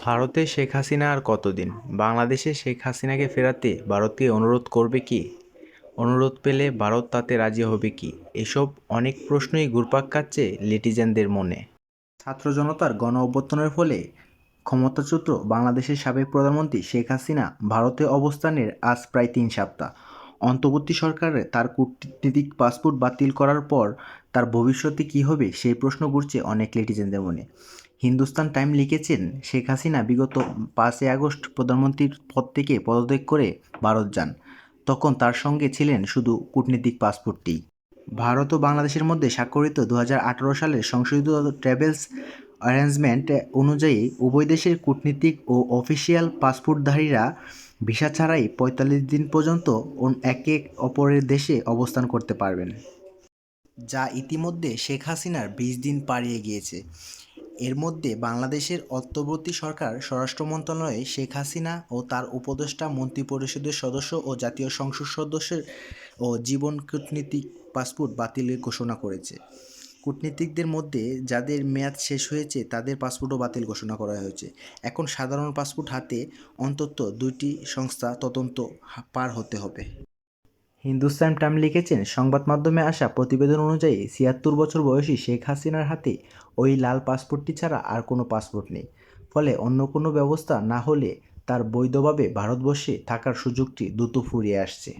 ভারতে শেখ হাসিনা আর কতদিন? বাংলাদেশে শেখ হাসিনাকে ফেরাতে ভারতকে অনুরোধ করবে কি? অনুরোধ পেলে ভারত তাতে রাজি হবে কি? এসব অনেক প্রশ্নই ঘুরপাক খাচ্ছে নেটিজেনদের মনে। ছাত্র জনতার গণ অভ্যুত্থানের ফলে ক্ষমতাচ্যুত বাংলাদেশের সাবেক প্রধানমন্ত্রী শেখ হাসিনা ভারতে অবস্থানের আজ প্রায় ৩ সপ্তাহ। অন্তর্বর্তী সরকারে তার কূটনীতিক পাসপোর্ট বাতিল করার পর তার ভবিষ্যতে কী হবে সেই প্রশ্ন ঘুরছে অনেক নেটিজেনদের মনে। হিন্দুস্তান টাইম লিখেছেন, শেখ হাসিনা বিগত ৫ই আগস্ট প্রধানমন্ত্রীর পদ থেকে পদত্যাগ করে ভারত যান। তখন তার সঙ্গে ছিলেন শুধু কূটনীতিক পাসপোর্টটি। ভারত ও বাংলাদেশের মধ্যে স্বাক্ষরিত ২০১৮ সালের সংশোধিত ট্রাভেলস অ্যারেঞ্জমেন্ট অনুযায়ী উভয় দেশের কূটনীতিক ও অফিসিয়াল পাসপোর্টধারীরা ভিসা ছাড়াই ৪৫ দিন পর্যন্ত একে অপরের দেশে অবস্থান করতে পারবেন, যা ইতিমধ্যে শেখ হাসিনার ২০ দিন পাড়িয়ে গিয়েছে। এর মধ্যে বাংলাদেশের অন্তর্বর্তী সরকার স্বরাষ্ট্র মন্ত্রণালয়ে শেখ হাসিনা ও তার উপদেষ্টা মন্ত্রিপরিষদের সদস্য ও জাতীয় সংসদ সদস্যের ও জীবন কূটনীতিক পাসপোর্ট বাতিলের ঘোষণা করেছে। কূটনীতিকদের মধ্যে যাদের মেয়াদ শেষ হয়েছে তাদের পাসপোর্টও বাতিল ঘোষণা করা হয়েছে। এখন সাধারণ পাসপোর্ট হাতে অন্তত ২টি সংস্থা তদন্ত পার হতে হবে। হিন্দুস্তান টাইম লিখেছেন, সংবাদ মাধ্যমে আসা প্রতিবেদন অনুযায়ী ৭৬ বছর বয়সী শেখ হাসিনার হাতে ওই লাল পাসপোর্টটি ছাড়া আর কোনো পাসপোর্ট নেই। ফলে অন্য কোনো ব্যবস্থা না হলে তার বৈধভাবে ভারতবর্ষে থাকার সুযোগটি দ্রুত ফুরিয়ে আসছে।